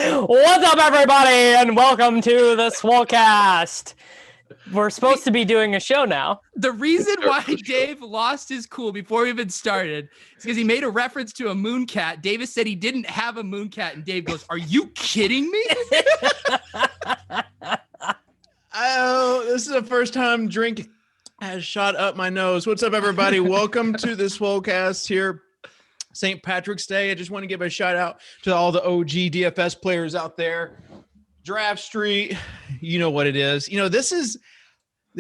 What's up, everybody, and welcome to the Swolecast. We're supposed to be doing a show now. The reason why Dave lost his cool before we even started is because he made a reference to a moon cat. Davis said he didn't have a moon cat, and Dave goes, "Are you kidding me?" Oh, this is the first time drink has shot up my nose. What's up, everybody? Welcome to the Swolecast here. St. Patrick's Day. I just want to give a shout out to all the OG DFS players out there. Draft Street, you know what it is. You know, this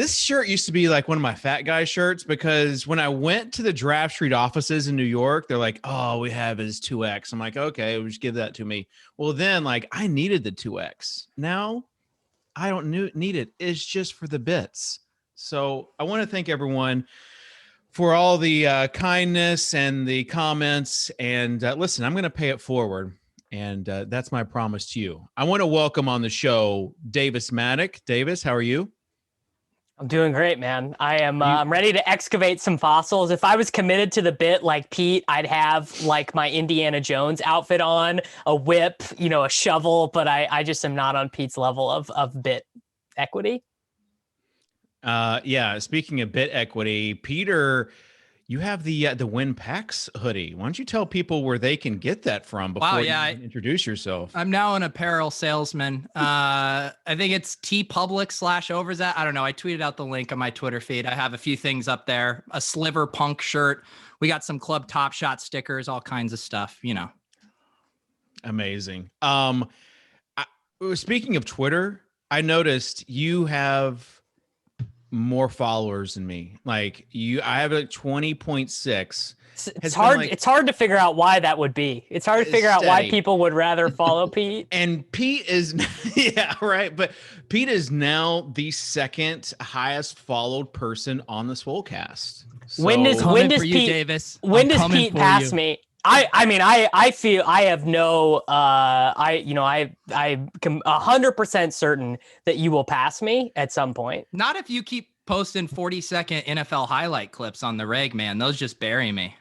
shirt used to be like one of my fat guy shirts because when I went to the Draft Street offices in New York, they're like, "Oh, we have his 2X." I'm like, "Okay, just give that to me." Well, then like I needed the 2X. Now I don't need it. It's just for the bits. So I want to thank everyone for all the kindness and the comments. And listen, I'm going to pay it forward. And that's my promise to you. I want to welcome on the show Davis Mattek. Davis, how are you? I'm doing great, man. I'm ready to excavate some fossils. If I was committed to the bit like Pete, I'd have like my Indiana Jones outfit on, a whip, a shovel, but I just am not on Pete's level of bit equity. Yeah, speaking of bit equity, Peter, you have the Win Packs hoodie. Why don't you tell people where they can get that from before you introduce yourself? I'm now an apparel salesman. I think it's tpublic/Overzet. I don't know. I tweeted out the link on my Twitter feed. I have a few things up there. A Sliver Punk shirt. We got some Club Top Shot stickers, all kinds of stuff, Amazing. Speaking of Twitter, I noticed you have more followers than me. Like I have like 20.6. It's hard. It's hard to figure out why that would be. It's hard to figure out why people would rather follow Pete. And Pete is, yeah, right. But Pete is now the second highest followed person on the Swolecast. So, when does Pete, Davis? When does Pete pass me? I feel I have no, I'm 100% certain that you will pass me at some point. Not if you keep posting 40-second NFL highlight clips on the reg, man. Those just bury me.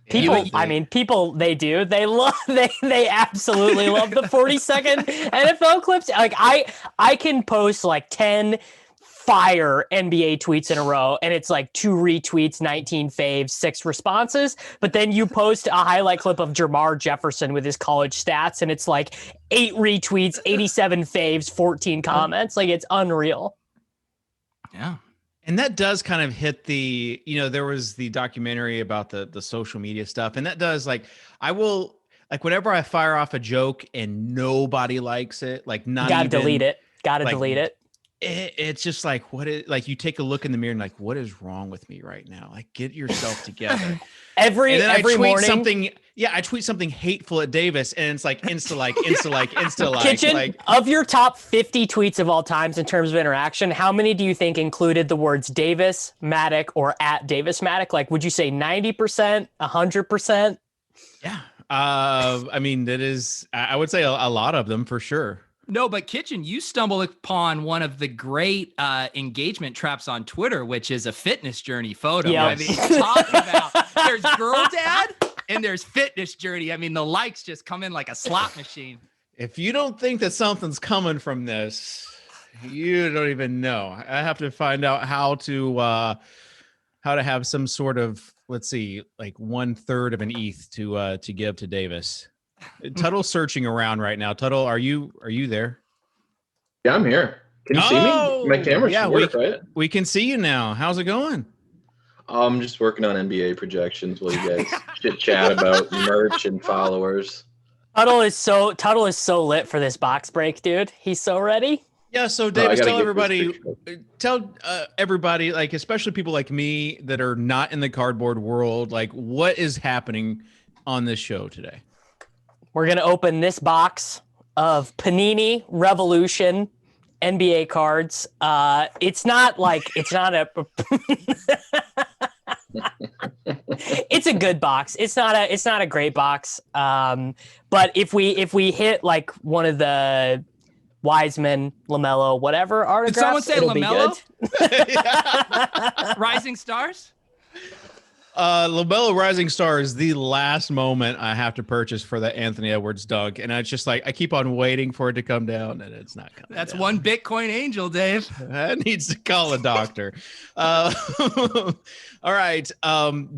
People, they do. They love, they absolutely love the 40-second NFL clips. Like I can post like 10 fire NBA tweets in a row, and it's like 2 retweets, 19 faves, 6 responses. But then you post a highlight clip of Jamar Jefferson with his college stats, and it's like 8 retweets, 87 faves, 14 comments. Like, it's unreal. Yeah. And that does kind of hit the, there was the documentary about the social media stuff. And that does, like, I will, like, whenever I fire off a joke and nobody likes it, like, not Gotta even, delete it. Gotta like, delete it. It's just like, you take a look in the mirror and like, what is wrong with me right now? Like, get yourself together. every morning. I tweet something hateful at Davis, and it's like insta like. Kitchen, like, of your top 50 tweets of all times in terms of interaction, how many do you think included the words Davis, Mattek, or at Davis Mattek? Like, would you say 90%, 100%? Yeah. That is, I would say a lot of them for sure. No, but Kitchen, you stumble upon one of the great engagement traps on Twitter, which is a fitness journey photo. Yeah. I mean, talking about there's girl dad and there's fitness journey. I mean, the likes just come in like a slot machine. If you don't think that something's coming from this, you don't even know. I have to find out how to have some sort of, let's see, like 1/3 of an ETH to give to Davis. Tuttle's searching around right now. Tuttle, are you there? Yeah, I'm here. Can you see me? My camera should work, right? We can see you now. How's it going? I'm just working on NBA projections while you guys chit chat about merch and followers. Tuttle is so lit for this box break, dude. He's so ready. Yeah, so Davis, tell everybody, like, especially people like me that are not in the cardboard world, like, what is happening on this show today? We're going to open this box of Panini Revolution NBA cards. It's not a it's a good box. It's not a great box. But if we hit like one of the Wiseman, LaMelo, whatever autographs, did someone say LaMelo? Rising Stars? LaMelo Rising Star is the last moment I have to purchase for the Anthony Edwards dunk. And it's just like, I keep on waiting for it to come down and it's not coming That's down. one Bitcoin angel, Dave. That needs to call a doctor. All right.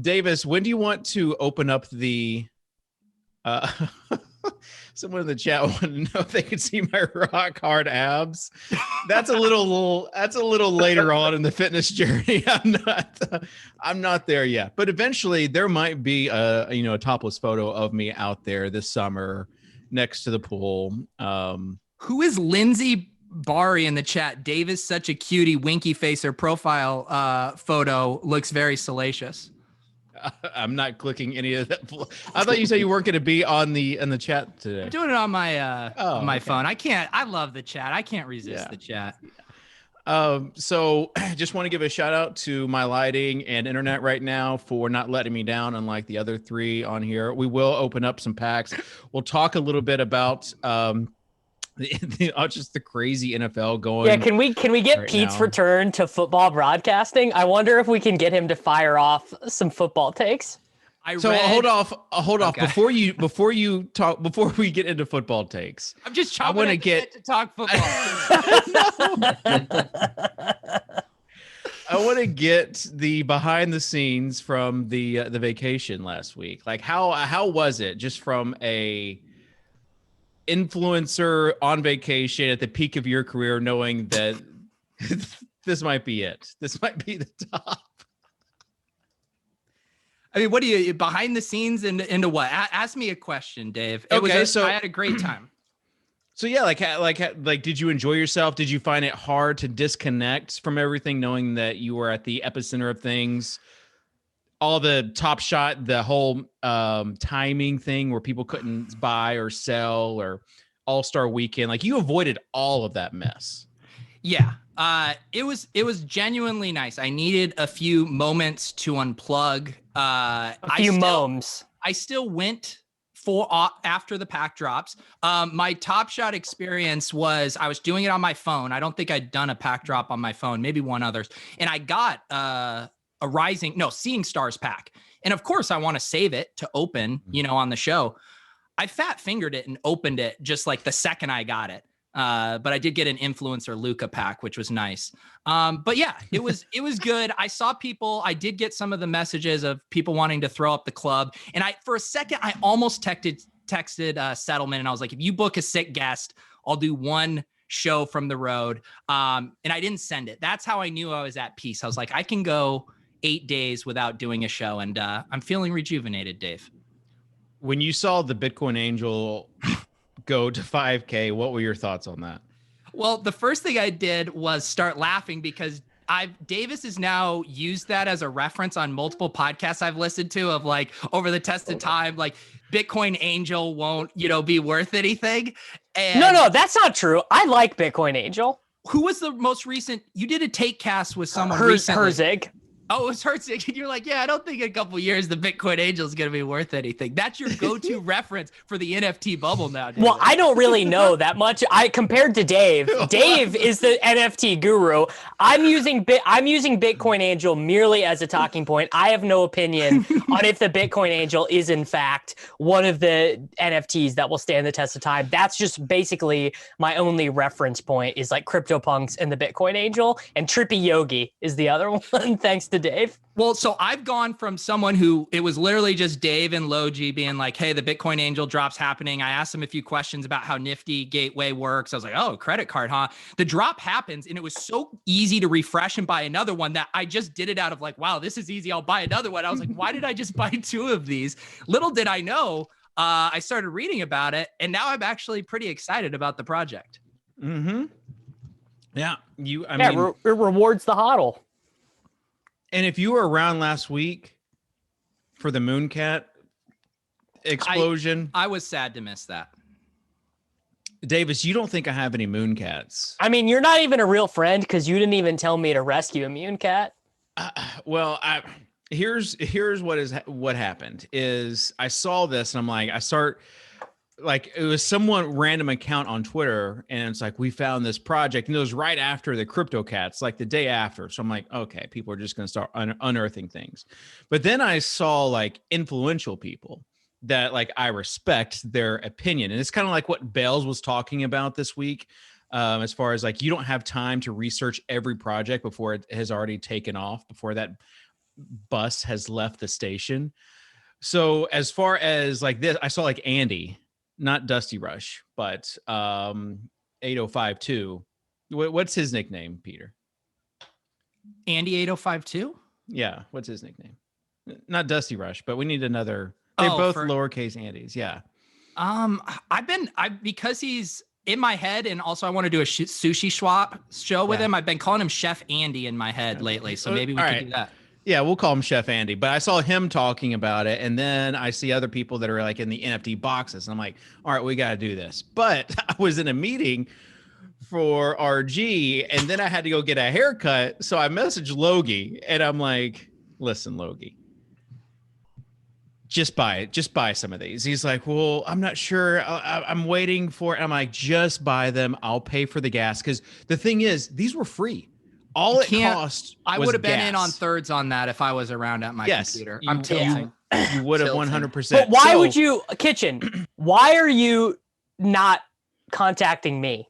Davis, when do you want to open up the, someone in the chat wanted to know if they could see my rock hard abs. That's a little later on in the fitness journey. I'm not there yet, but eventually there might be a topless photo of me out there this summer next to the pool. Who is Lindsay Bari in the chat? Dave is such a cutie, winky face. Her profile photo looks very salacious. I'm not clicking any of that. I thought you said you weren't going to be in the chat today. I'm doing it on my phone. I love the chat. I can't resist the chat. So just want to give a shout out to my lighting and internet right now for not letting me down, unlike the other three on here. We will open up some packs. We'll talk a little bit about just the crazy NFL going. Yeah, can we get right Pete's now. return to football broadcasting? I wonder if we can get him to fire off some football takes. Hold off Okay. before we get into football takes. I'm just chopping at the bit to talk football. I want to get the behind the scenes from the vacation last week. Like how was it, just from a influencer on vacation at the peak of your career, knowing that this might be it. This might be the top. I mean, what do you behind the scenes into what? Ask me a question, Dave. I had a great time. So yeah, like did you enjoy yourself? Did you find it hard to disconnect from everything, knowing that you were at the epicenter of things? All the Top Shot, the whole timing thing where people couldn't buy or sell, or All-Star Weekend, like you avoided all of that mess. Yeah. It was genuinely nice. I needed a few moments to unplug. A few moms. I still went after the pack drops. My Top Shot experience was I was doing it on my phone. I don't think I'd done a pack drop on my phone, maybe one others. And I got Seeing Stars pack. And of course I want to save it to open, on the show. I fat fingered it and opened it just like the second I got it. But I did get an influencer Luca pack, which was nice. But yeah, it was good. I saw people, I did get some of the messages of people wanting to throw up the club. And for a second, I almost texted Settlement. And I was like, if you book a sick guest, I'll do one show from the road. And I didn't send it. That's how I knew I was at peace. I was like, I can go 8 days without doing a show. And I'm feeling rejuvenated, Dave. When you saw the Bitcoin Angel go to 5K, what were your thoughts on that? Well, the first thing I did was start laughing because Davis has now used that as a reference on multiple podcasts I've listened to of like over the test of time, like Bitcoin Angel won't, be worth anything. And No, that's not true. I like Bitcoin Angel. Who was the most recent? You did a take cast with someone recently. Herzig. Oh, it was Herzig. And you're like, yeah, I don't think in a couple of years the Bitcoin Angel is going to be worth anything. That's your go-to reference for the NFT bubble now, David. Well, I don't really know that much. Compared to Dave. Dave is the NFT guru. I'm using Bitcoin Angel merely as a talking point. I have no opinion on if the Bitcoin Angel is in fact one of the NFTs that will stand the test of time. That's just basically my only reference point is like CryptoPunks and the Bitcoin Angel, and Trippy Yogi is the other one. Thanks to Dave. Well, so I've gone from someone who it was literally just Dave and Logi being like, hey, the Bitcoin Angel drop's happening. I asked him a few questions about how Nifty Gateway works. I was like, oh, credit card, huh? The drop happens. And it was so easy to refresh and buy another one that I just did it out of like, wow, this is easy. I'll buy another one. I was like, why did I just buy 2 of these? Little did I know, I started reading about it. And now I'm actually pretty excited about the project. Mm-hmm. Yeah. It rewards the hodl. And if you were around last week for the Mooncat explosion, I was sad to miss that. Davis, you don't think I have any Mooncats? I mean, you're not even a real friend because you didn't even tell me to rescue a Mooncat. Here's what happened is I saw this and I'm like, like it was someone random account on Twitter, and it's like, we found this project, and it was right after the Crypto Cats, like the day after. So I'm like, okay, people are just going to start unearthing things. But then I saw like influential people that like I respect their opinion, and it's kind of like what Bales was talking about this week, as far as like you don't have time to research every project before it has already taken off, before that bus has left the station. So as far as like this, I saw like Andy, not Dusty Rush, but 8052. What's his nickname, Peter? Andy 8052? Yeah, what's his nickname? Not Dusty Rush, but we need another. They're both lowercase Andys. Yeah. Because he's in my head, and also I want to do a sushi swap show with him. I've been calling him Chef Andy in my head lately, so maybe we could do that. Yeah, we'll call him Chef Andy. But I saw him talking about it, and then I see other people that are like in the NFT boxes, and I'm like, all right, we got to do this. But I was in a meeting for RG, and then I had to go get a haircut, so I messaged Logie, and I'm like, listen, Logie, just buy some of these. He's like, well, I'm not sure. I'm waiting for it. I'm like, just buy them. I'll pay for the gas. Because the thing is, these were free. All it cost. I would have been in on thirds on that if I was around at my computer. I'm tilting. You would have 100%. But why would you, Kitchen? Why are you not contacting me?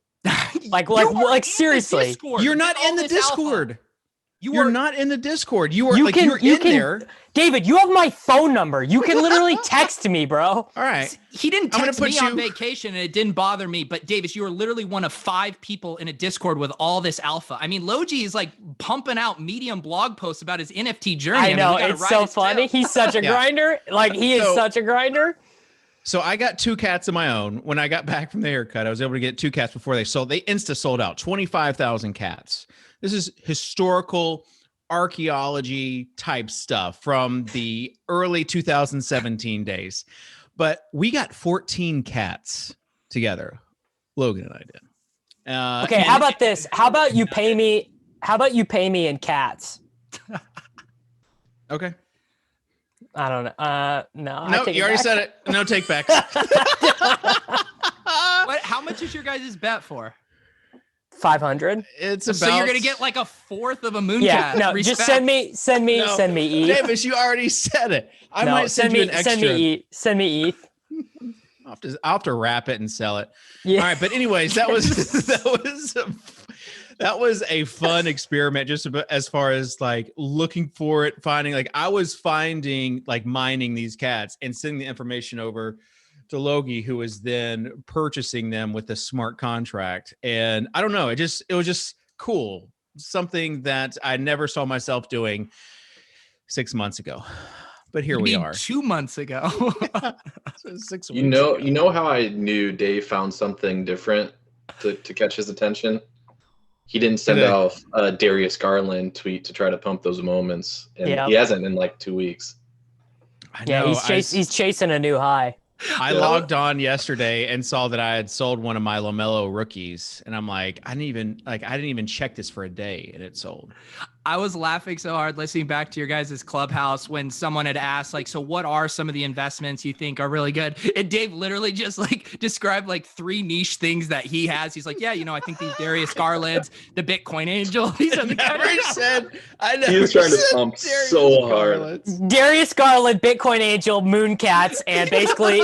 Like seriously, you're not in the Discord. You're not in the Discord. You're in there. David, you have my phone number. You can literally text me, bro. All right. He didn't text me on vacation, and it didn't bother me. But Davis, you are literally one of 5 people in a Discord with all this alpha. I mean, Logie is like pumping out Medium blog posts about his NFT journey. I know, it's so funny. He's such a grinder. Like, he is such a grinder. So I got 2 cats of my own. When I got back from the haircut, I was able to get 2 cats before they sold. They insta sold out. 25,000 cats. This is historical archaeology type stuff from the early 2017 days. But we got 14 cats together. Logan and I did. Okay, how about this? How about you pay me? How about you pay me in cats? Okay. I don't know. No, you already said it. No take backs. How much is your guys' bet for? 500. It's about. So you're gonna get like a fourth of a moon cat. No, Respect. Just send me ETH. Davis, you already said it. I might send you an extra. Send me ETH. I'll have to wrap it and sell it. Yeah. All right, but anyways, that was a fun experiment, just as far as like looking for it, finding. Like I was finding, like mining these cats and sending the information over to Logie, who was then purchasing them with a smart contract. And I don't know, it was just cool. Something that I never saw myself doing 6 months ago. But here we are. 2 months ago. 6 weeks you know how I knew Dave found something different to catch his attention? He didn't send off a Darius Garland tweet to try to pump those moments. And he hasn't in like 2 weeks. I know, he's chasing a new high. I logged on yesterday and saw that I had sold one of my LaMelo rookies, and I'm like, I didn't even check this for a day, and it sold. I was laughing so hard listening back to your guys' clubhouse when someone had asked, like, so what are some of the investments you think are really good? And Dave literally just like described like 3 niche things that he has. He's like, yeah, I think these Darius Garlands, the Bitcoin Angel. These are the I never he was trying to pump so hard. Darius Garland, Bitcoin Angel, Mooncats, and basically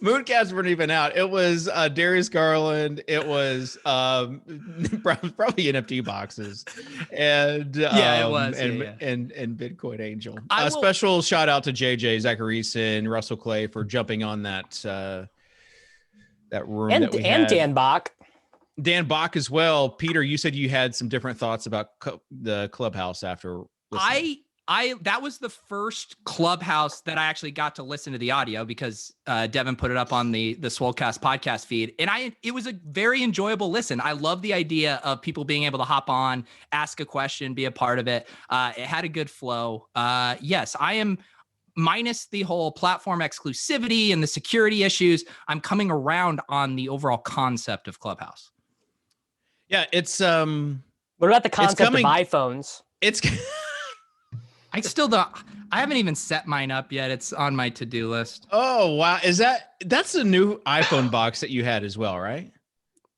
Mooncats weren't even out. It was Darius Garland. It was probably NFT boxes, and it was and Bitcoin Angel. A special shout out to JJ Zacharyson and Russell Clay for jumping on that room that we had. And Dan Bach. Dan Bach as well. Peter, you said you had some different thoughts about the clubhouse after listening. That was the first clubhouse that I actually got to listen to the audio because Devin put it up on the Swolecast podcast feed. And it was a very enjoyable listen. I love the idea of people being able to hop on, ask a question, be a part of it. It had a good flow. Yes, I am, minus the whole platform exclusivity and the security issues, I'm coming around on the overall concept of Clubhouse. Yeah, it's what about the concept of iPhones? It's I haven't even set mine up yet. It's on my to-do list. Oh, wow. That's the new iPhone box that you had as well, right?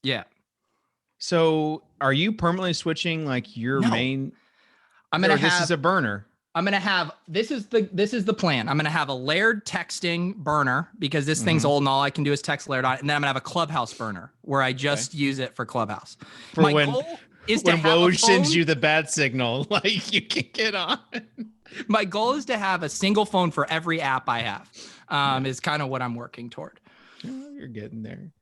Yeah. So are you permanently switching like your main? This is a burner. This is the plan. I'm gonna have a layered texting burner because this thing's old and all I can do is text layered on it. And then I'm gonna have a Clubhouse burner where I just use it for Clubhouse. For My when goal is to have Woj a sends phone. you the bad signal, like you can get on. My goal is to have a single phone for every app I have. Is kind of what I'm working toward. Oh, you're getting there.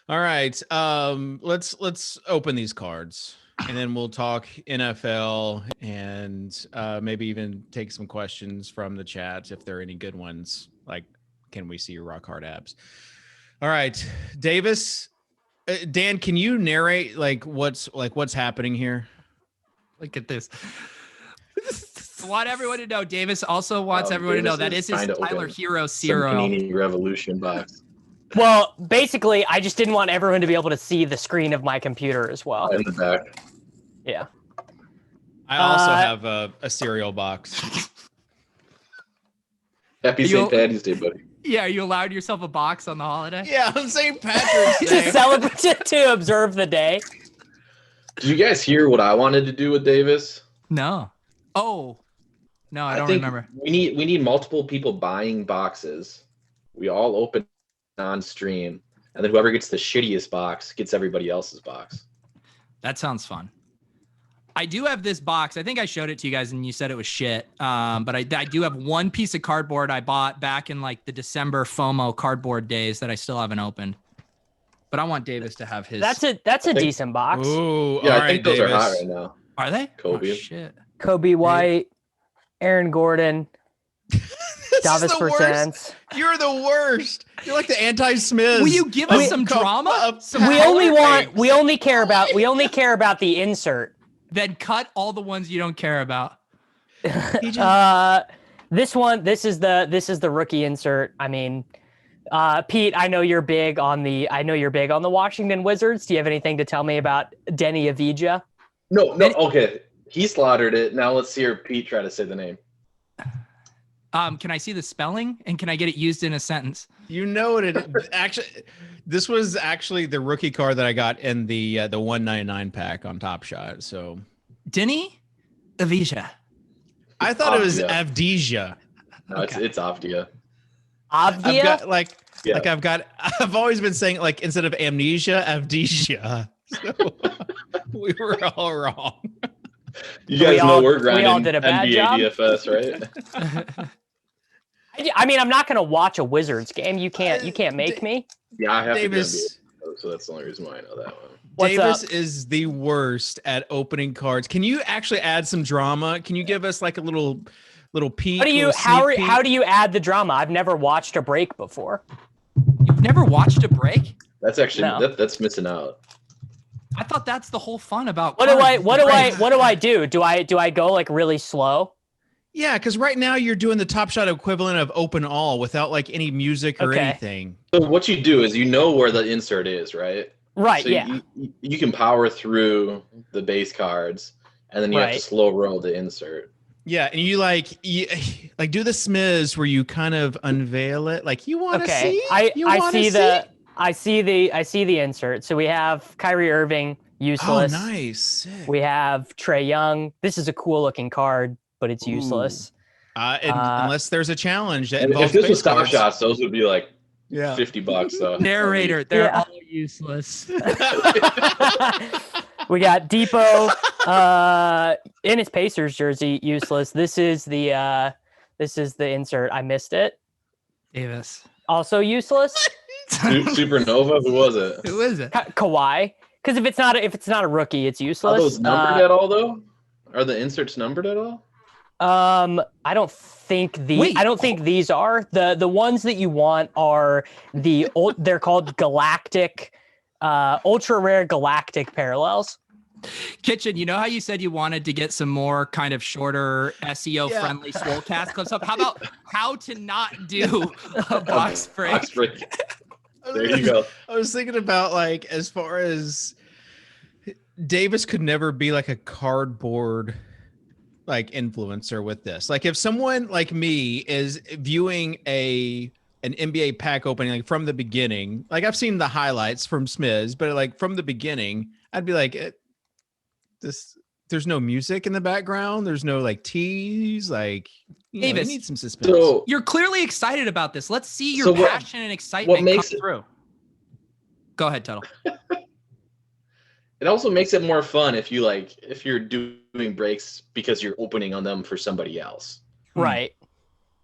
All right. Let's open these cards. And then we'll talk NFL and maybe even take some questions from the chat if there are any good ones. Like, can we see your rock hard abs? All right, Davis, Dan, can you narrate what's happening here? Look at this. I want everyone to know. Davis also wants everyone Davis to know that is his Tyler Hero Some Zero. Panini Revolution box Well, basically, I just didn't want everyone to be able to see the screen of my computer as well. in the back. Yeah. I also have a cereal box. Happy St. Patty's Day, buddy. Yeah, you allowed yourself a box on the holiday? Yeah, on St. Patrick's To Day. celebrate, to observe the day. Did you guys hear what I wanted to do with Davis? No. Oh. No, I don't think remember. We need multiple people buying boxes. We all open on stream, and then whoever gets the shittiest box gets everybody else's box. That sounds fun. I do have this box. I think I showed it to you guys and you said it was shit. But I do have one piece of cardboard I bought back in like the December FOMO cardboard days that I still haven't opened. But I want Davis to have his. That's a decent box. Ooh, Yeah, all I think right, those are Davis. hot right now. Are they? Kobe. Oh, shit. Kobe White, Aaron Gordon, This Davis is the worst. Percents. You're the worst. You're like the anti-Smiths. Will you give us some drama? Some We color? only care about the insert. Then cut all the ones you don't care about. This is the rookie insert. I mean, Pete, I know you're big on the Washington Wizards. Do you have anything to tell me about Denny Avdija? No, okay. He slaughtered it. Now let's hear Pete try to say the name. Can I see the spelling and can I get it used in a sentence? You know what it actually. This was actually the rookie card that I got in the 199 pack on Top Shot. So Denny Avdija. I thought it was Avdija. Avdija. No, it's Avdija. Avdija? I've always been saying like instead of amnesia, Avdija. So we were all wrong. You guys know we're we grinding all did a bad NBA job. DFS, right? I mean, I'm not going to watch a Wizards game. You can't make me. Yeah, I have Davis. to do NBA, so that's the only reason why I know that one. What's Davis up? is the worst at opening cards. Can you actually add some drama? Can you give us like a little peek? How do you add the drama? I've never watched a break before. You've never watched a break? That's actually No. that's missing out. I thought that's the whole fun about What do cards. I do? Do I go like really slow? Yeah, because right now you're doing the Top Shot equivalent of open all without like any music or Okay. anything. So what you do is you know where the insert is, right? Right. So Yeah. you can power through the base cards, and then you have to Right. slow roll the insert. Yeah, and you do the smiz where you kind of unveil it. Like you want to Okay. see? I see the insert. So we have Kyrie Irving, Oh, useless. nice. Sick. We have Trae Young. This is a cool looking card, but it's useless. Unless there's a challenge that And if involves this base was Top cards. Shots, those would be like Yeah. $50 though. Narrator, they're Yeah. all useless. We got Depot in his Pacers jersey, useless. This is the insert. I missed it. Davis. Also useless. Supernova, who was it? Who is it? Kawhi. Because if it's not a rookie, it's Are useless. those numbered at all though? Are the inserts numbered at all? I don't think these are the ones that you want are they're called galactic, ultra rare galactic parallels. Kitchen, you know how you said you wanted to get some more kind of shorter SEO friendly Swolecast clips up? How about how to not do a box break? Box break. There you go. I was thinking about like as far as Davis could never be like a cardboard like influencer with this. Like if someone like me is viewing an NBA pack opening like from the beginning, like I've seen the highlights from Smiz, but like from the beginning, I'd be like, there's no music in the background. There's no like tease. Like, you need some suspense. So, you're clearly excited about this. Let's see your passion and excitement come through. Go ahead, Tuttle. It also makes it more fun if you're doing breaks because you're opening on them for somebody else. Right.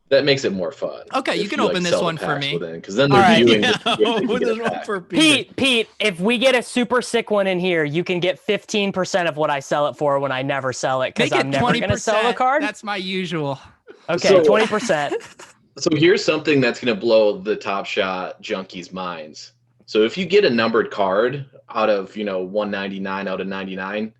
That makes it more fun. Okay, you can open this one for me. Because then they're viewing Pete, if we get a super sick one in here, you can get 15% of what I sell it for when I never sell it because I'm never going to sell the card. That's my usual. Okay, so, 20%. So here's something that's going to blow the Top Shot junkies' minds. So if you get a numbered card out of 199 out of 99,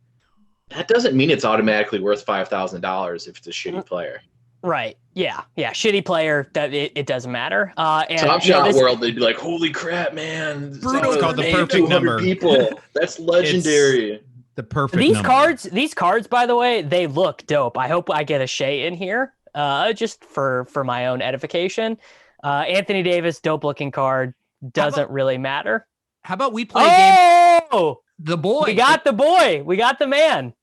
that doesn't mean it's automatically worth $5,000 if it's a shitty player. Right. Yeah. Shitty player. That it doesn't matter. And Top Shot world, they'd be like, "Holy crap, man! Brutal. It's called the perfect number. People. That's legendary." It's the perfect. These cards, by the way, they look dope. I hope I get a Shea in here, just for my own edification. Anthony Davis, dope looking card. Doesn't really matter. How about we play a game? The boy. We got the boy. We got the man.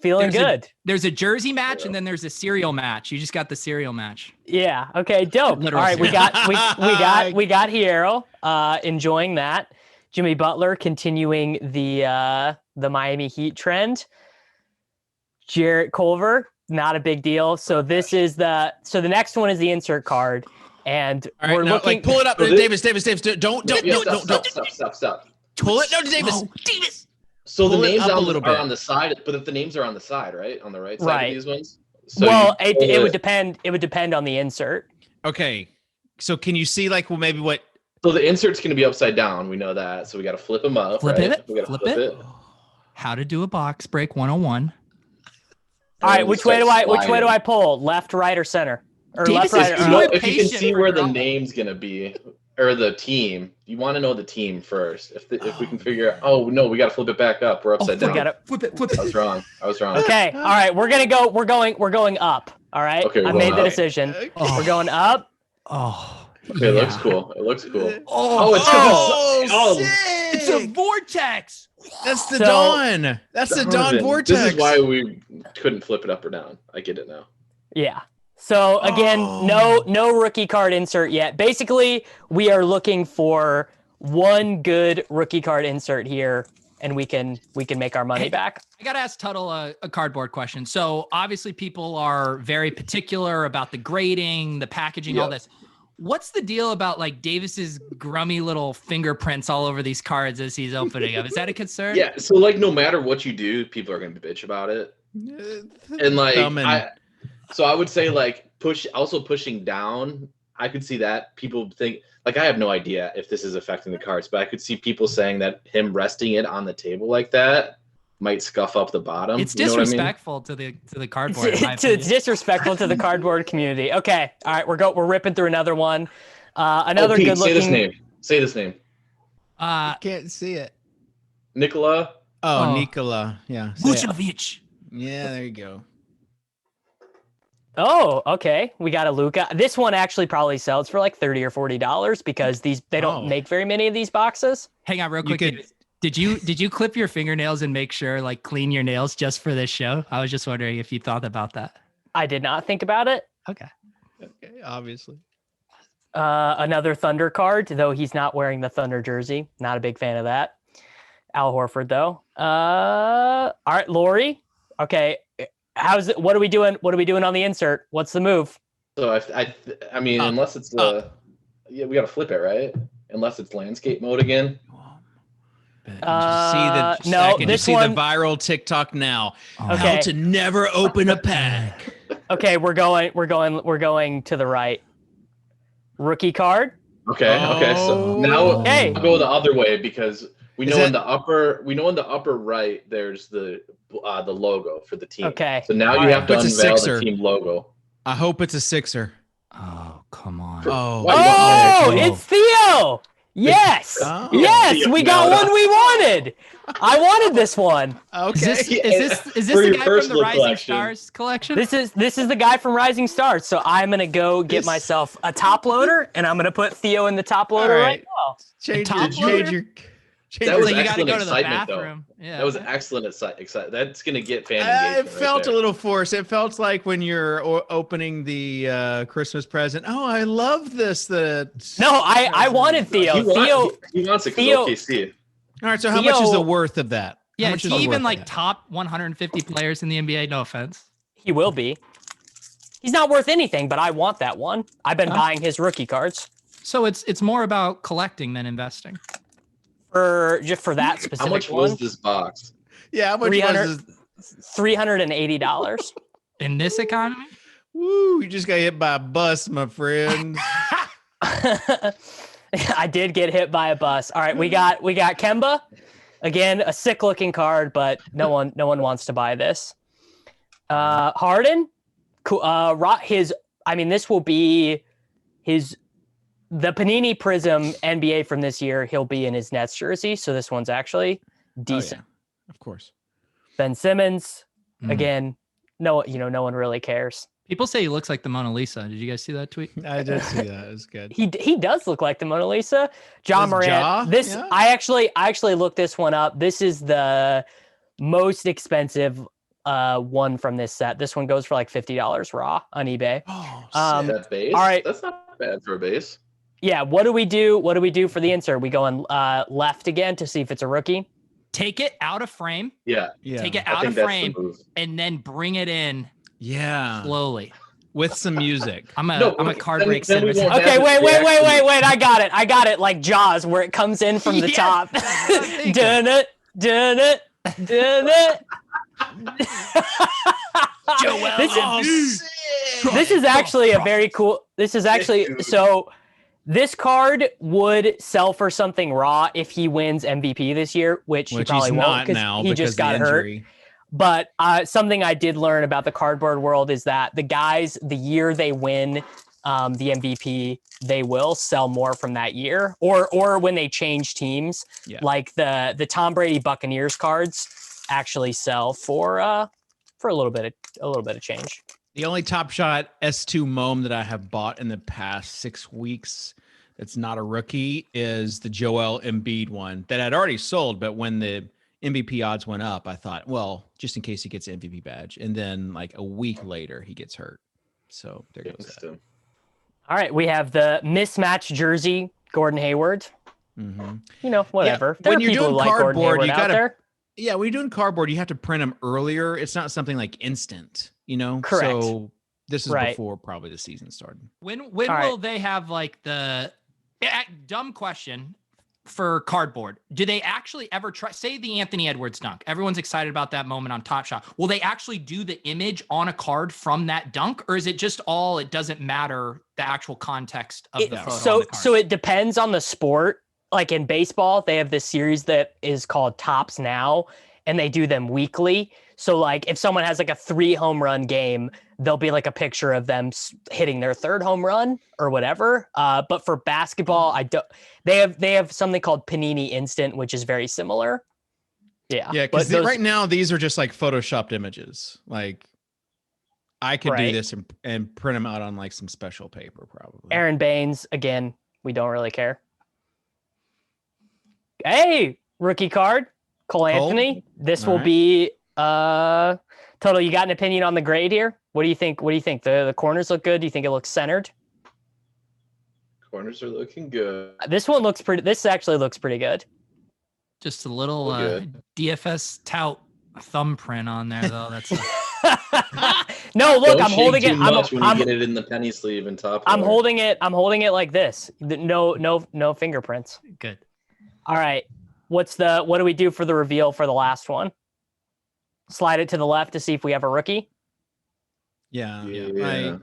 Feeling good. There's a jersey match and then there's a cereal match. You just got the cereal match. Yeah. Okay. Dope. Literal All right. Cereal. We got Hierro, enjoying that. Jimmy Butler continuing the Miami Heat trend. Jarrett Culver, not a big deal. So the next one is the insert card, and right, we're looking. Like, pull it up, Davis. Don't. Stop. Pull it. No, Davis. Davis. So the names are on the side, but if the names are on the side, right? On the right side of these ones? So it would depend. It would depend on the insert. Okay. So can you see maybe what? So the insert's going to be upside down. We know that. So we got to flip them up. Flip right? it. We flip it. How to do a box break 101. All right. Which way do I pull? Left, right, or center? Or Davis left, right. If you can see where the name's going to be. Or the team. You want to know the team first. If we can figure out, oh no, we got to flip it back up. We're upside down. We gotta flip it. I was wrong. Okay. All right. We're going up. All right. Okay, I made the decision. Oh. We're going up. Oh. Okay. It looks cool. It's a vortex. That's the dawn. That's the dawn vortex. This is why we couldn't flip it up or down. I get it now. Yeah. So again, no rookie card insert yet. Basically, we are looking for one good rookie card insert here, and we can make our money back. I gotta ask Tuttle a cardboard question. So obviously, people are very particular about the grading, the packaging, all this. What's the deal about like Davis's grummy little fingerprints all over these cards as he's opening them? Is that a concern? Yeah. So like, no matter what you do, people are going to bitch about it, and like So I would say like pushing down. I could see that people think like I have no idea if this is affecting the cards, but I could see people saying that him resting it on the table like that might scuff up the bottom. It's disrespectful to the cardboard. It's disrespectful to the cardboard community. Okay, all right, we're ripping through another one. Another Pete, good looking. Say this name. Can't see it. Nikola. Oh, Nikola. Yeah. Vucevic. Yeah, there you go. Oh, okay. We got a Luka. This one actually probably sells for like $30 or $40 because they don't make very many of these boxes. Hang on real quick. Did you clip your fingernails and make sure like clean your nails just for this show? I was just wondering if you thought about that. I did not think about it. Okay, obviously. Another Thunder card, though he's not wearing the Thunder jersey. Not a big fan of that. Al Horford though. All right, Lori. Okay. How's it? What are we doing? What are we doing on the insert? What's the move? So I mean, unless it's we got to flip it, right? Unless it's landscape mode again. See the viral TikTok now. Okay. How to never open a pack. Okay, we're going to the right. Rookie card. Okay. So now I'll go the other way because we know in the upper right there's the logo for the team. Okay. So now you have to unveil the team logo. I hope it's a Sixer. Oh, come on. Oh, it's Theo. Yes. Oh. Yes, we got one we wanted. I wanted this one. Okay. Is this For the your guy from the personal Rising collection. Stars collection? This is the guy from Rising Stars. So I'm gonna go get myself a top loader, and I'm gonna put Theo in the top loader All right right. now. Change top your, loader? change your. That was So you got to excellent go to the excitement, though. bathroom. Yeah. That was excellent excitement. That's going to get fan It engagement. felt right a there. little forced. It felt like when you're opening the Christmas present. Oh, I love this. No, I wanted Theo. He wants it Theo- because OKC. All right. So how much is the Theo- worth of that? How Yeah, much is is he the even worth of like that? top 150 players in the NBA? No offense. He will be. He's not worth anything, but I want that one. I've been buying his rookie cards So it's more about collecting than investing. just for that specific How much one. was this box? Yeah. How much 300 was this? $380. In this economy? Woo! You just got hit by a bus, my friend. I did get hit by a bus. All right, we got Kemba. Again, a sick looking card, but no one wants to buy this. Harden, this will be the Panini Prism NBA from this year. He'll be in his Nets jersey, so this one's actually decent. Oh, yeah. Of course. Ben Simmons, Mm. again, no one really cares. People say he looks like the Mona Lisa. Did you guys see that tweet? I did see that. It was good. He does look like the Mona Lisa. John His Morant. jaw? This Yeah. I actually looked this one up. This is the most expensive one from this set. This one goes for like $50 raw on eBay. Oh, That base? all right. That's not bad for a base. Yeah, what do we do? What do we do for the insert? We go on left again to see if it's a rookie. Take it out of frame, Yeah. yeah. take it I out think of that's frame, the move. and then bring it in Yeah. slowly. With some music. I'm a No, card then- break then we citizen. won't Okay, have wait. the I got it. Like Jaws, where it comes in from the Yes, top. that's what I'm thinking. Dun it, dun it, dun it. Joel This- Embiid. This is actually a very cool. This is actually so. This card would sell for something raw if he wins MVP this year, which he Which probably he's won't not now he because just got of the hurt. injury. But something I did learn about the cardboard world is that the guys, the year they win the MVP, they will sell more from that year, or when they change teams, Yeah. like the Tom Brady Buccaneers cards actually sell for a little bit of change. The only Top Shot S2 Moam that I have bought in the past 6 weeks that's not a rookie is the Joel Embiid one that I'd already sold, but when the MVP odds went up, I thought, well, just in case he gets an MVP badge. And then like a week later, he gets hurt. So there goes that. All right, we have the mismatched jersey, Gordon Hayward. Mm-hmm. You know, whatever. There when are you're people doing who like Gordon cardboard, Hayward you out gotta- there. Yeah, when you're doing cardboard, you have to print them earlier. It's not something like instant, you know? Correct. So this is Right. before probably the season started. When All will right. they have like the dumb question for cardboard? Do they actually ever try, say the Anthony Edwards dunk? Everyone's excited about that moment on Top Shot. Will they actually do the image on a card from that dunk, or is it just all, it doesn't matter the actual context of the photo? on the card? So it depends on the sport. Like in baseball, they have this series that is called Tops Now, and they do them weekly. So like if someone has like a 3 home run game, there'll be like a picture of them hitting their 3rd home run or whatever. But for basketball, they have something called Panini Instant, which is very similar. Yeah. Yeah, but because right now these are just like photoshopped images. Like I could do Right. this and print them out on like some special paper, probably. Aaron Baines, again, we don't really care. Hey, rookie card, Cole Anthony. This will All right. be total. You got an opinion on the grade here? What do you think? What do you think? The corners look good. Do you think it looks centered? Corners are looking good. This one looks pretty. This actually looks pretty good. Just a little Good. DFS tout thumbprint on there, though. That's No, look, Don't I'm shake holding too it. much when I'm you get it in the penny sleeve and top. I'm loader. holding it. I'm holding it like this. No fingerprints. good. All right. What do we do for the reveal for the last one? Slide it to the left to see if we have a rookie. Yeah. Yeah.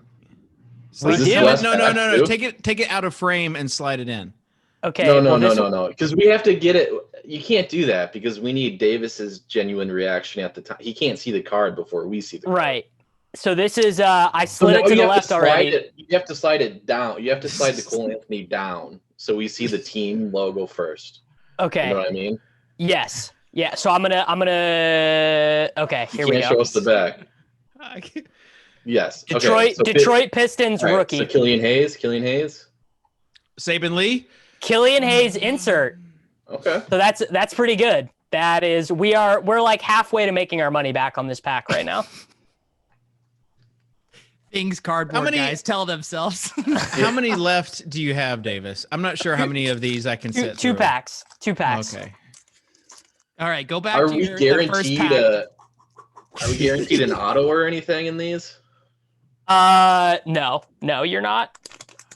We Is this do. the last No. pack, too? Take it out of frame and slide it in. Okay. No, well, this- because we have to get it. You can't do that because we need Davis's genuine reaction at the time. He can't see the card before we see the card. Right. So this is I So slid now it to you the have left slide already. You have to slide it down. You have to slide the Cole Anthony down so we see the team logo first. Okay. You know what I mean? Yes. Yeah. So I'm gonna. Okay. Here You we can't go. show us the back. Yes. Detroit. Okay. Detroit Pistons All right, rookie. So Killian Hayes. Saban Lee. Killian Hayes insert. Okay. So that's pretty good. That is, we're like halfway to making our money back on this pack right now. Things cardboard guys tell themselves. How many left do you have, Davis? I'm not sure how many of these I can sit Two through. packs. Okay. All right, go back Are to we the first guaranteed pack. Are we guaranteed an auto or anything in these? No, you're not.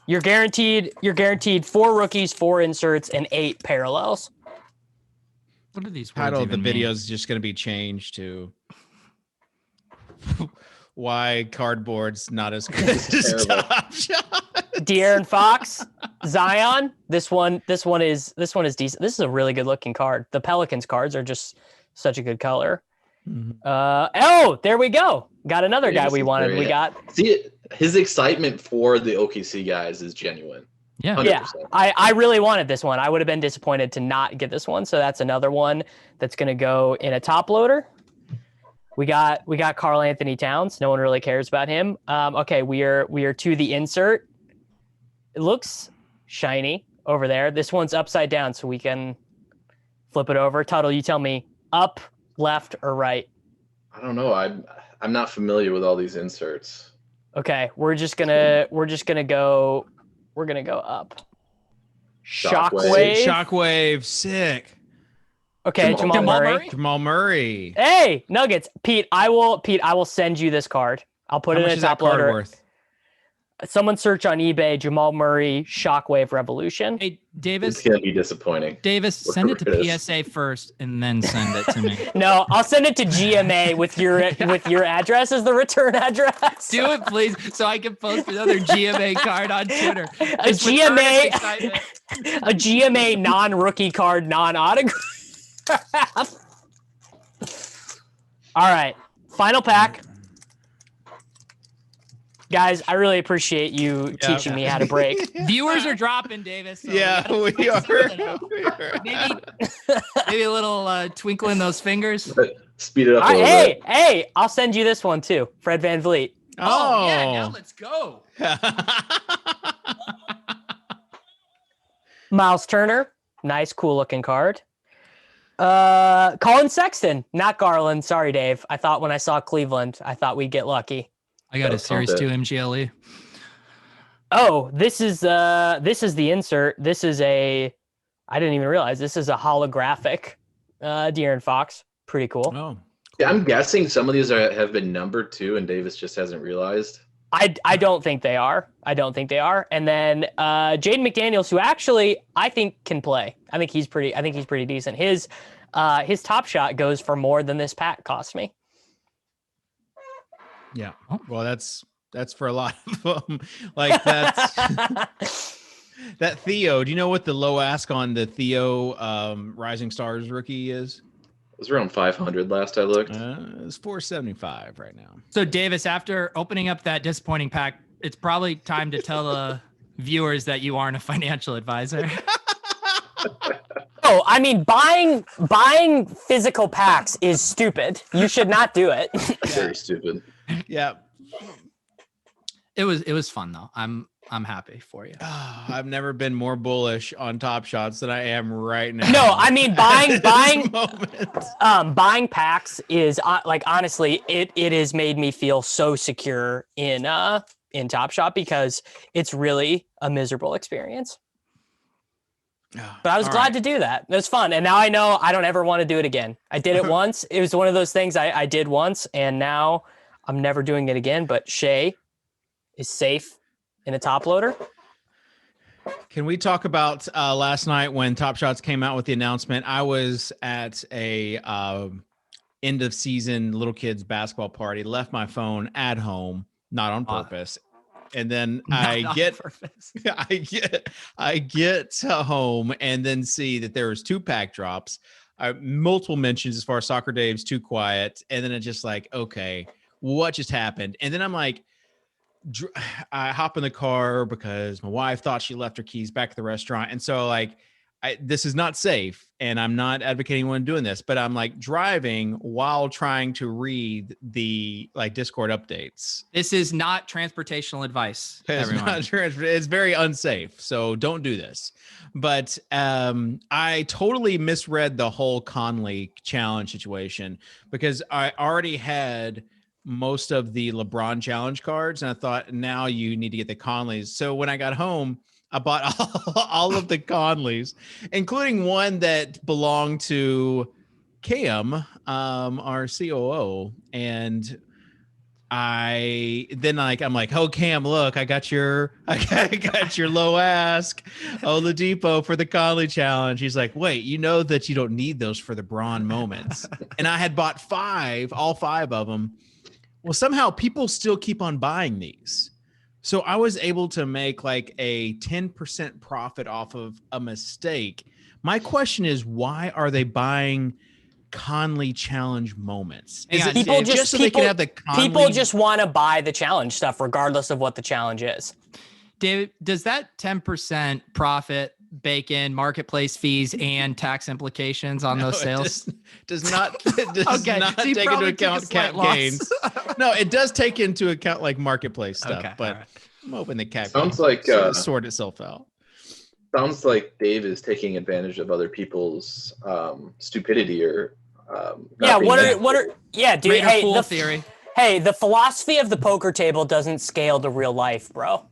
You're guaranteed 4 rookies, 4 inserts, and 8 parallels. What are these words Title of the even video mean? is just going to be changed to why cardboard's not as good as Top Shot. De'Aaron Fox, Zion. This one is decent. This is a really good looking card. The Pelicans cards are just such a good color. Oh, there we go. Got another guy we wanted. Great. We got his excitement for the OKC guys is genuine. Yeah. 100%. Yeah, I really wanted this one. I would have been disappointed to not get this one. So that's another one that's going to go in a top loader. We got Karl Anthony Towns. No one really cares about him. Okay, we are to the insert. It looks shiny over there. This one's upside down, so we can flip it over. Tuttle, you tell me up, left, or right. I don't know. I'm not familiar with all these inserts. Okay, we're gonna go up. Shockwave, sick. Okay, Jamal Murray. Jamal Murray. Hey, Nuggets. Pete, I will send you this card. I'll put How it much in a is that top card loader. worth? Someone search on eBay Jamal Murray Shockwave Revolution. Hey, Davis. It's gonna be disappointing. Davis, send it to PSA first and then send it to me. No, I'll send it to GMA with your address as the return address. Do it, please, so I can post another GMA card on Twitter. A GMA non-rookie card, non-autograph. All right, final pack. Guys, I really appreciate you teaching me how to break. Viewers are dropping, Davis. So We are. Maybe a little twinkle in those fingers. Speed it up a little bit. Hey, I'll send you this one too, Fred VanVleet. Oh, yeah, now let's go. Miles Turner, nice, cool looking card. Colin Sexton, not Garland. Sorry, Dave. I thought when I saw Cleveland, I thought we'd get lucky. I got a Series 2 MGLE. Oh, this is the insert. I didn't even realize this is a holographic De'Aaron Fox. Pretty cool. Oh, Yeah, I'm guessing some of these have been numbered too, and Davis just hasn't realized. I don't think they are. And then Jaden McDaniels, who actually I think can play. I think he's pretty decent. His top shot goes for more than this pack cost me. yeah. Well, that's for a lot of them. Like that's that Theo. Do you know what the low ask on the Theo Rising Stars rookie is? It was around 500 last I looked. It's 475 right now. So, Davis, after opening up that disappointing pack, it's probably time to tell the viewers that you aren't a financial advisor. Oh, I mean, buying physical packs is stupid. You should not do it. Very stupid. Yeah. It was fun though. I'm happy for you. I've never been more bullish on Top Shots than I am right now. No, I mean buying moment. packs is like honestly, it has made me feel so secure in Top Shot because it's really a miserable experience. But I was glad to do that. It was fun. And now I know I don't ever want to do it again. I did it once. It was one of those things I did once, and now I'm never doing it again. But Shea is safe in a top loader. Can we talk about last night when Top Shots came out with the announcement? I was at a end of season little kids basketball party, left my phone at home, not on purpose. And then I get home and then see that there was 2 pack drops, multiple mentions as far as Soccer Dave's Too Quiet. And then it's just like, okay, what just happened? And then I'm like, I hop in the car because my wife thought she left her keys back at the restaurant. And so like, this is not safe, and I'm not advocating anyone doing this, but I'm like driving while trying to read the like Discord updates. This is not transportational advice. It's very unsafe, so don't do this. But I totally misread the whole Conley challenge situation because I already had most of the LeBron challenge cards, and I thought now you need to get the Conleys. So when I got home, I bought all of the Conleys, including one that belonged to Cam, our COO. And I'm like, oh, Cam, look, I got your low ask Oladipo for the Conley challenge. He's like, wait, you know that you don't need those for the Braun moments. And I had bought all five of them. Well, somehow people still keep on buying these. So I was able to make like a 10% profit off of a mistake. My question is, why are they buying Conley challenge moments? Is it people just so they can have the Conley? People just want to buy the challenge stuff regardless of what the challenge is. David, does that 10% profit bake in marketplace fees and tax implications on those sales? Does not take into account cap gains. No, it does take into account like marketplace stuff, but right. I'm hoping the cap sounds like sort itself out. Sounds like Dave is taking advantage of other people's stupidity or dude. Hey, theory. Hey, the philosophy of the poker table doesn't scale to real life, bro.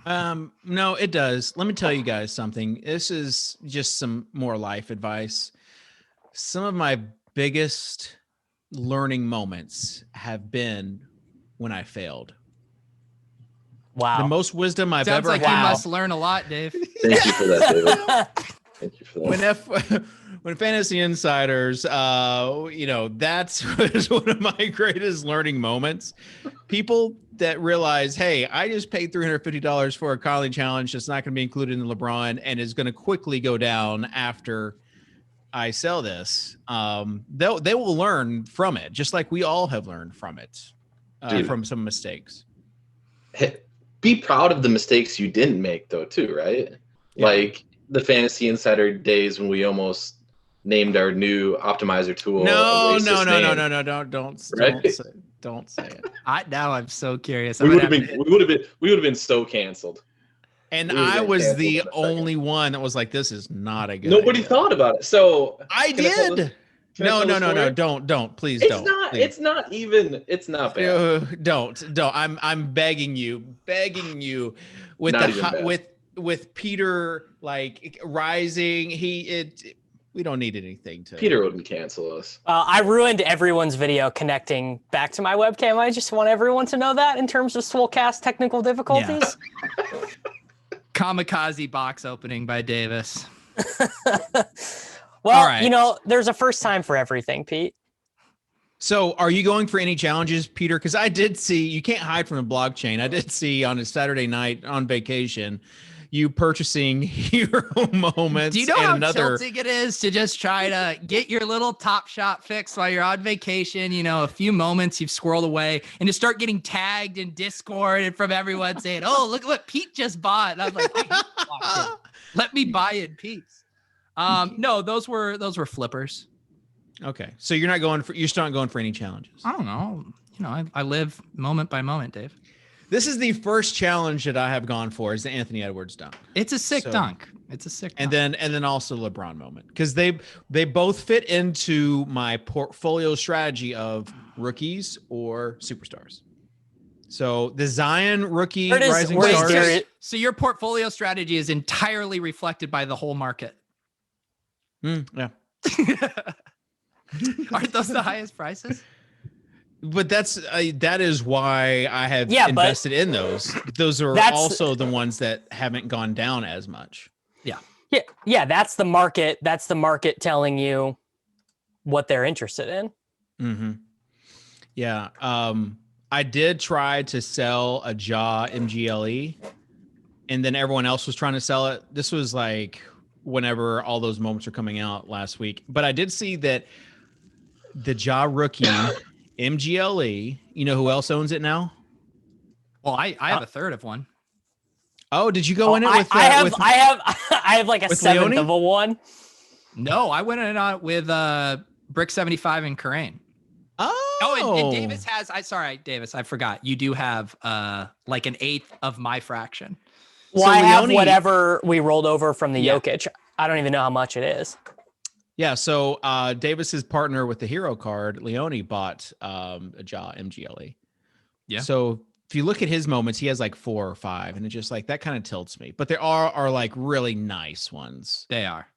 No, it does. Let me tell you guys something. This is just some more life advice. Some of my biggest learning moments have been when I failed. Wow. The most wisdom I've Sounds ever like had. you must learn a lot, Dave. Thank you for that, David. Thank you for that. When Fantasy Insiders, that's was one of my greatest learning moments. People that realize, hey, I just paid $350 for a Conley challenge that's not going to be included in the LeBron and is going to quickly go down after I sell this. They will learn from it, just like we all have learned from it, from some mistakes. Hey, be proud of the mistakes you didn't make, though, too, right? Yeah. Like the Fantasy Insider days when we almost named our new optimizer tool. No, don't say it. Now I'm so curious. We would have been so canceled. And I was the only one that was like, this is not a good Nobody idea. thought about it. So I did. No, don't. Please it's don't. Not, please. It's not bad. Don't. I'm begging you with Peter like rising. We don't need anything to. Peter wouldn't cancel us. I ruined everyone's video connecting back to my webcam. I just want everyone to know that in terms of Swolecast technical difficulties. Yeah. Kamikaze box opening by Davis. Well, right. There's a first time for everything, Pete. So are you going for any challenges, Peter? Because I did see, you can't hide from the blockchain. I did see on a Saturday night on vacation, you purchasing hero moments. Do you know how tilting it is to just try to get your little Top Shot fix while you're on vacation? A few moments you've squirreled away, and to start getting tagged in Discord and from everyone saying, "Oh, look at what Pete just bought." And I was like, "Let me buy it in peace." No, those were flippers. Okay, so you're still not going for any challenges. I don't know. I live moment by moment, Dave. This is the first challenge that I have gone for is the Anthony Edwards dunk. It's a sick dunk. And then also LeBron moment, because they both fit into my portfolio strategy of rookies or superstars. So the Zion rookie rising stars. So your portfolio strategy is entirely reflected by the whole market. Yeah. Aren't those the highest prices? But that is why I have invested in those. Those are also the ones that haven't gone down as much. Yeah. That's the market. That's the market telling you what they're interested in. Mm-hmm. Yeah. I did try to sell a Ja MGLE, and then everyone else was trying to sell it. This was like whenever all those moments are coming out last week. But I did see that the Ja rookie MGLE, you know who else owns it now? Well, I have a third of one. Oh, did you go in it with? I have like a seventh Leone? of a one. No, I went in on with Brick 75 and Karain. Oh, and Davis has. Davis, I forgot. You do have like an eighth of my fraction. Well, So I have Leone- whatever we rolled over from the Yeah. Jokic. I don't even know how much it is. Yeah, so Davis's partner with the hero card, Leone, bought a Ja MGLE. Yeah. So if you look at his moments, he has like 4 or 5, and it's just like that kind of tilts me. But there are like really nice ones. They are.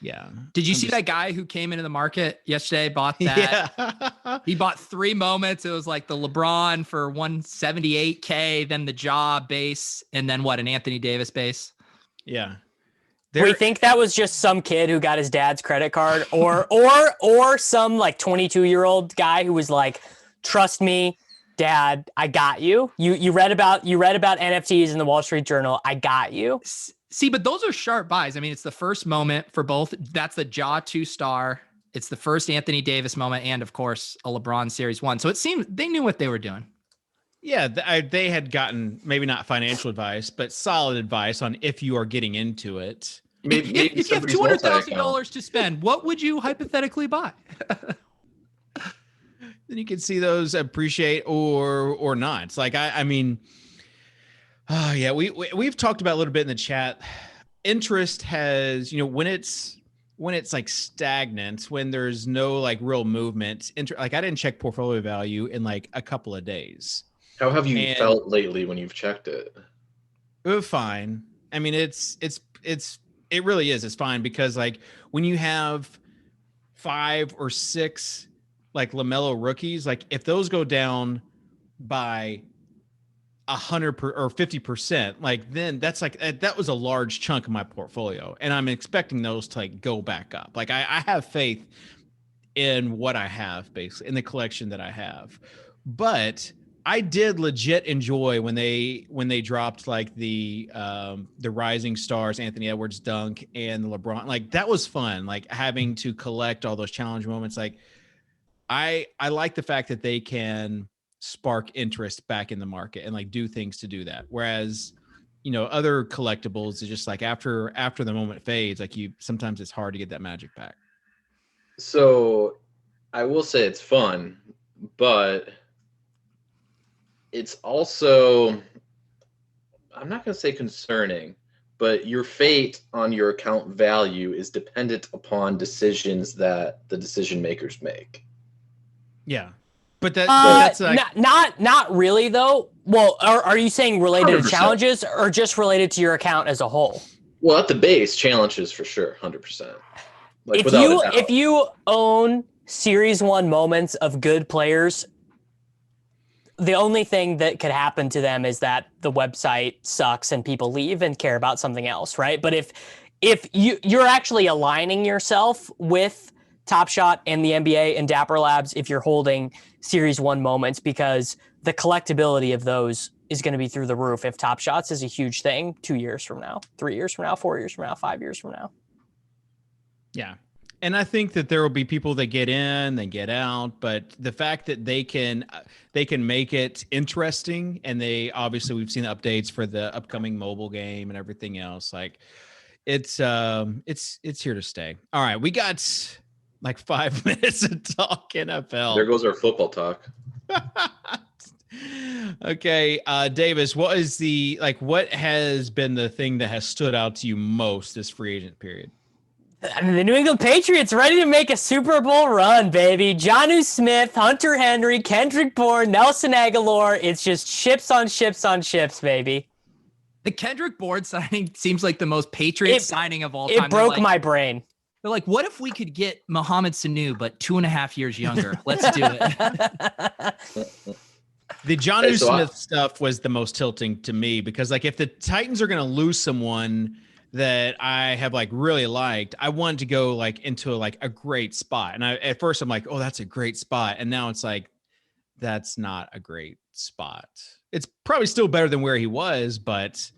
Yeah. Did you see that guy who came into the market yesterday, bought that? Yeah. He bought 3 moments. It was like the LeBron for 178K, then the Ja base, and then what, an Anthony Davis base? Yeah. We think that was just some kid who got his dad's credit card, or some like 22-year-old guy who was like, "Trust me, Dad, I got you. You read about NFTs in the Wall Street Journal. I got you." See, but those are sharp buys. I mean, it's the first moment for both. That's the Ja 2-star. It's the first Anthony Davis moment, and of course, a LeBron Series 1. So it seemed they knew what they were doing. Yeah, they had gotten maybe not financial advice, but solid advice on if you are getting into it. If you have $200,000 to spend, what would you hypothetically buy? Then you can see those appreciate or not. It's like I mean, oh yeah, we've talked about a little bit in the chat. Interest has, when it's like stagnant, when there's no like real movement. Like I didn't check portfolio value in like a couple of days. How have you felt lately when you've checked it? It was fine. I mean, it really is. It's fine because like when you have 5 or 6 like LaMelo rookies, like if those go down by 100 or 50%, like then that's like that was a large chunk of my portfolio, and I'm expecting those to like go back up. Like I have faith in what I have, basically in the collection that I have, but I did legit enjoy when they dropped like the Rising Stars, Anthony Edwards dunk, and the LeBron. Like that was fun. Like having to collect all those challenge moments. Like I like the fact that they can spark interest back in the market and like do things to do that. Whereas, other collectibles is just like after the moment fades, like sometimes it's hard to get that magic back. So I will say it's fun, but it's also, I'm not going to say concerning, but your fate on your account value is dependent upon decisions that the decision makers make. Yeah. But that's like, not really though. Well, are you saying related 100%. to challenges or just related to your account as a whole? Well, at the base, challenges for sure, 100%. Like if you own Series 1 moments of good players, the only thing that could happen to them is that the website sucks and people leave and care about something else, right? But if you're actually aligning yourself with Top Shot and the NBA and Dapper Labs, if you're holding Series 1 moments, because the collectability of those is going to be through the roof if Top Shots is a huge thing 2 years from now, 3 years from now, 4 years from now, 5 years from now. Yeah. And I think that there will be people that get in, they get out, but the fact that they can make it interesting, and we've seen the updates for the upcoming mobile game and everything else. Like it's here to stay. All right, we got like 5 minutes to talk NFL. There goes our football talk. Okay, Davis, what has been the thing that has stood out to you most this free agent period? The New England Patriots ready to make a Super Bowl run, baby. Jonnu Smith, Hunter Henry, Kendrick Bourne, Nelson Aguilar. It's just ships on ships on ships, baby. The Kendrick Bourne signing seems like the most Patriot signing of all time. It broke my brain. They're like, what if we could get Mohamed Sanu, but 2.5 years younger? Let's do it. The Jonnu Smith stuff was the most tilting to me because, like, if the Titans are going to lose someone that I have like really liked, I wanted to go like into like a great spot. And at first I'm like, oh, that's a great spot. And now it's like, that's not a great spot. It's probably still better than where he was, but.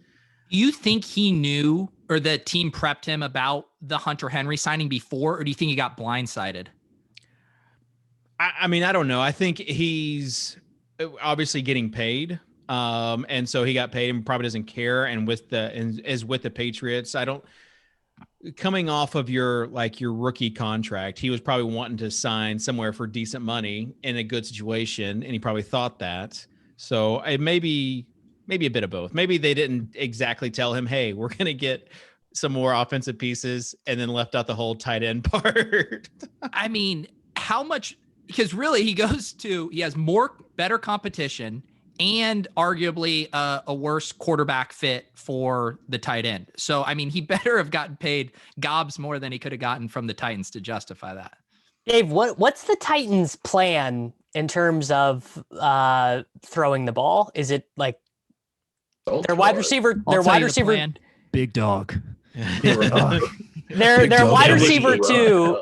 Do you think he knew, or the team prepped him about the Hunter Henry signing before, or do you think he got blindsided? I mean, I don't know. I think he's obviously getting paid. And so he got paid and probably doesn't care. And is with the Patriots. Coming off of your rookie contract, he was probably wanting to sign somewhere for decent money in a good situation. And he probably thought that. So it may be a bit of both. Maybe they didn't exactly tell him, hey, we're going to get some more offensive pieces, and then left out the whole tight end part. I mean, how much, because really he has better competition and arguably a worse quarterback fit for the tight end. So, I mean, he better have gotten paid gobs more than he could have gotten from the Titans to justify that. Dave, what's the Titans' plan in terms of throwing the ball? Is it like their wide receiver? Big dog. Their wide receiver two.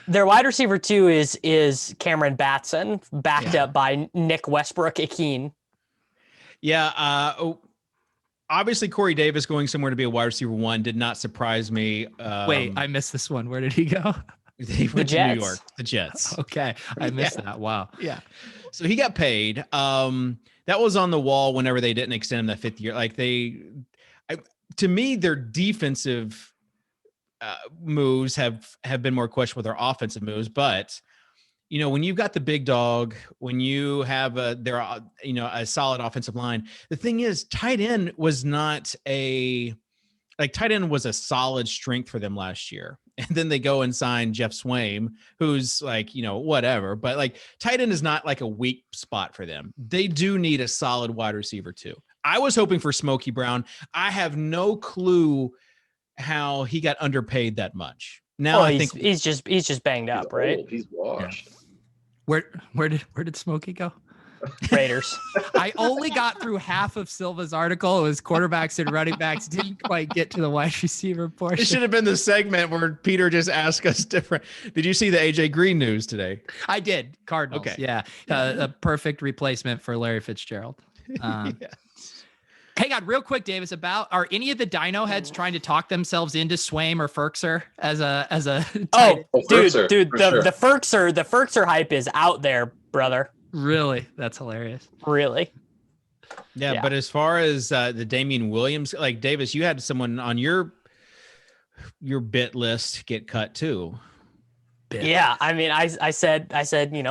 Their wide receiver two is Cameron Batson, backed up by Nick Westbrook-Ikhine. Yeah. Obviously, Corey Davis going somewhere to be a wide receiver 1 did not surprise me. Wait, I missed this one. Where did he go? He went to New York, the Jets. Okay, I missed that. Wow. Yeah. So he got paid. That was on the wall whenever they didn't extend him that 5th year. To me, their defensive moves have been more questionable with their offensive moves. But, when you've got the big dog, when you have a solid offensive line, the thing is, tight end was a solid strength for them last year. And then they go and sign Jeff Swaim, who's whatever. But tight end is not a weak spot for them. They do need a solid wide receiver too. I was hoping for Smokey Brown. I have no clue how he got underpaid that much. Now I think he's just banged up, right? He's washed. Yeah. Where did Smokey go? Raiders. I only got through half of Silva's article. It was quarterbacks and running backs. Didn't quite get to the wide receiver portion. It should have been the segment where Peter just asked us different. Did you see the AJ Green news today? I did. Cardinals. Okay. Yeah. A perfect replacement for Larry Fitzgerald. Yeah. Hang on real quick, Davis, are any of the Dino heads trying to talk themselves into Swaim or Ferkser as a dude, the Ferkser hype is out there, brother. Really? That's hilarious. Really? Yeah. But as far as the Damian Williams, Davis, you had someone on your bit list get cut too. Yeah, I mean, I said,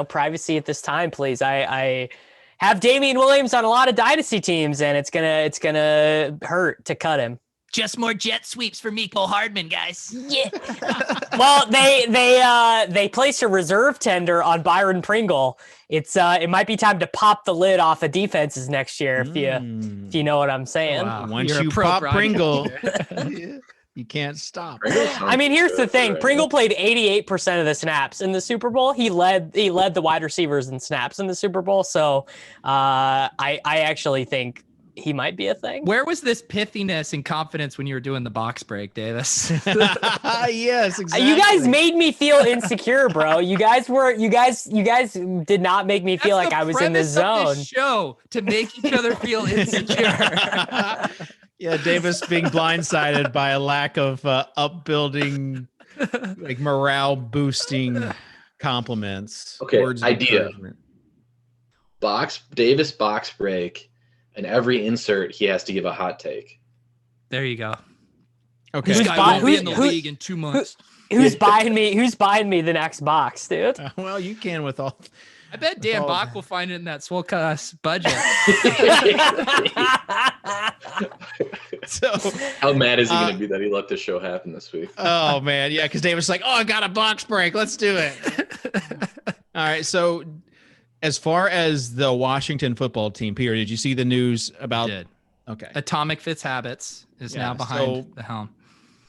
privacy at this time, please. I have Damian Williams on a lot of dynasty teams, and it's gonna hurt to cut him. Just more jet sweeps for Mecole Hardman, guys. Yeah. Well, they placed a reserve tender on Byron Pringle. It might be time to pop the lid off of defenses next year if you know what I'm saying. Wow. Once you pop Pringle, you can't stop. I mean, here's the thing. Pringle played 88% of the snaps in the Super Bowl. He led the wide receivers in snaps in the Super Bowl. So I actually think he might be a thing. Where was this pithiness and confidence when you were doing the box break, Davis? Yes, exactly. You guys made me feel insecure, bro. You guys did not make me feel like I was in the zone. This show to make each other feel insecure. Yeah, Davis being blindsided by a lack of upbuilding, morale boosting compliments. Okay, idea. Davis box break, and every insert he has to give a hot take. There you go. Okay, this guy won't be in the league in 2 months. Who's buying me the next box, dude? Well, you can with all. I bet Dan Bach will find it in that Swolecast budget. So, how mad is he going to be that he let this show happen this week? Oh man, yeah, because Davis like, I got a box break. Let's do it. All right. So, as far as the Washington football team, Peter, did you see the news about? I did. Okay. Atomic Fitzhabits is now behind the helm.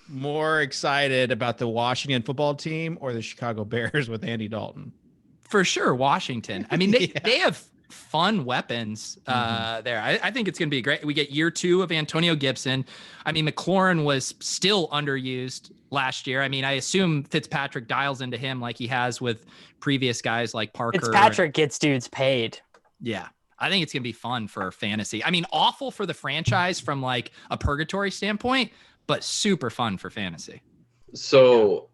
More excited about the Washington football team or the Chicago Bears with Andy Dalton? For sure, Washington. I mean, they have fun weapons there. I think it's going to be great. We get year 2 of Antonio Gibson. I mean, McLaurin was still underused last year. I mean, I assume Fitzpatrick dials into him like he has with previous guys like Parker. Fitzpatrick gets dudes paid. Yeah. I think it's going to be fun for fantasy. I mean, awful for the franchise from a purgatory standpoint, but super fun for fantasy. So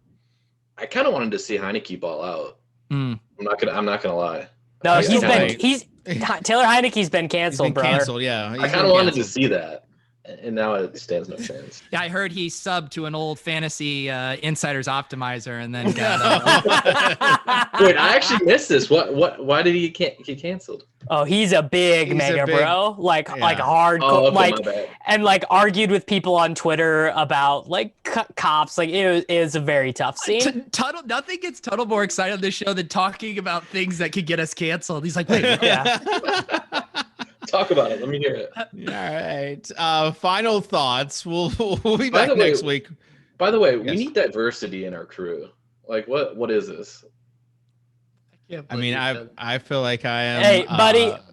I kind of wanted to see Heineke ball out. Mm. I'm not gonna lie. No, Taylor Heineke's been canceled, brother. Canceled, yeah. I kind of wanted to see that, and now it stands no chance. Yeah, I heard he subbed to an old fantasy Insiders Optimizer, and then got. Wait, I actually missed this. Why did he get canceled? Oh, he's a big mega bro, like hardcore, and like argued with people on Twitter about like cops. Like it was a very tough scene. Nothing gets Tuttle more excited on this show than talking about things that could get us canceled. He's like, wait, yeah. Talk about it. Let me hear it. All right. Final thoughts. We'll be back next week. By the way, we need diversity in our crew. Like, what is this? I mean, I feel like I am. Hey,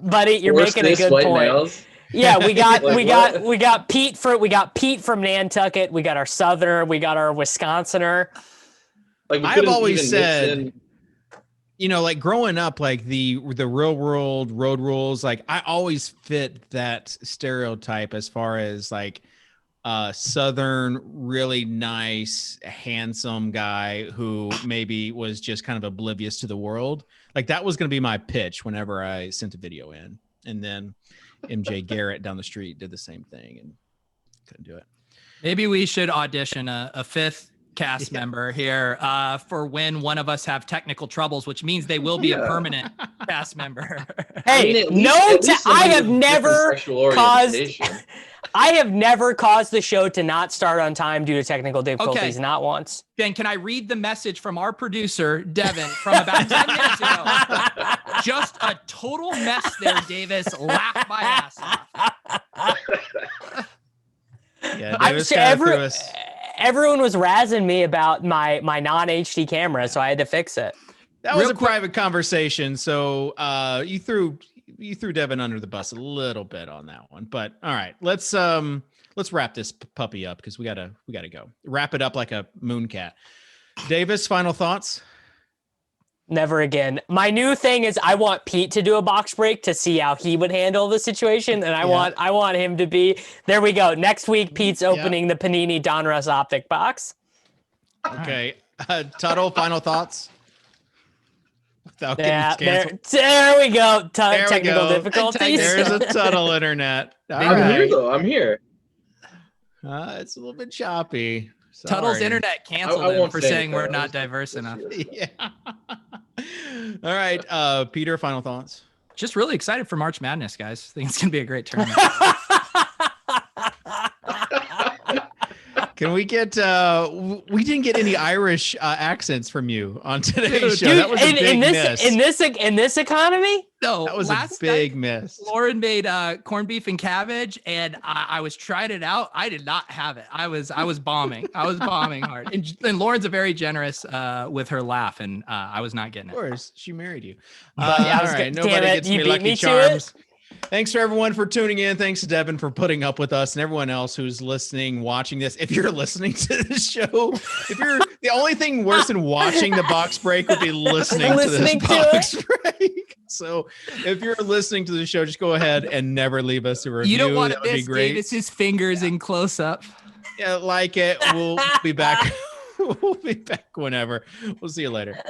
buddy, you're making a good point. Males? Yeah, we got Pete from Nantucket. We got our Southerner. We got our Wisconsinner. Like I've always said, like growing up, like the real world road rules. Like I always fit that stereotype as far as like Southern, really nice, handsome guy who maybe was just kind of oblivious to the world. Like that was going to be my pitch whenever I sent a video in. And then MJ Garrett down the street did the same thing and couldn't do it. Maybe we should audition a fifth cast member here for when one of us have technical troubles, which means they will be a permanent cast member. Hey, I have never caused the show to not start on time due to technical difficulties, not once. Ben, can I read the message from our producer, Devin, from about 10 minutes ago? Just a total mess there, Davis. Laughed my ass off. Yeah, Davis got through us. Everyone was razzing me about my non-HD camera, so I had to fix it. That was a private conversation, so you threw Devin under the bus a little bit on that one. But all right, let's wrap this puppy up because we gotta go. Wrap it up like a moon cat. Davis, final thoughts? Never again. My new thing is I want Pete to do a box break to see how he would handle the situation, and I want him to be. There we go. Next week, Pete's opening the Panini Donruss Optic box. Okay, Tuttle, final thoughts. Without getting canceled. There we go. Technical difficulties. There's a Tuttle internet. Here though. I'm here. It's a little bit choppy. Sorry. Tuttle's internet canceled him for saying we're not diverse enough. Yeah. All right, Peter, final thoughts. Just really excited for March Madness, guys. I think it's gonna be a great tournament. Can we get? We didn't get any Irish accents from you on today's show. That was a big miss. In this economy, no, that was a big miss. Lauren made corned beef and cabbage, and I was trying it out. I did not have it. I was bombing. I was bombing hard. And Lauren's a very generous with her laugh, and I was not getting it. Of course, she married you. All right, nobody gets me Lucky Charms. Thanks for everyone for tuning in. Thanks to Devin for putting up with us and everyone else who's listening, watching this. If you're listening to this show, if you're the only thing worse than watching the box break would be listening to this box break. So if you're listening to the show, just go ahead and never leave us a review. You don't want to miss Davis's fingers in close up. Yeah, like it. We'll be back. We'll be back whenever. We'll see you later.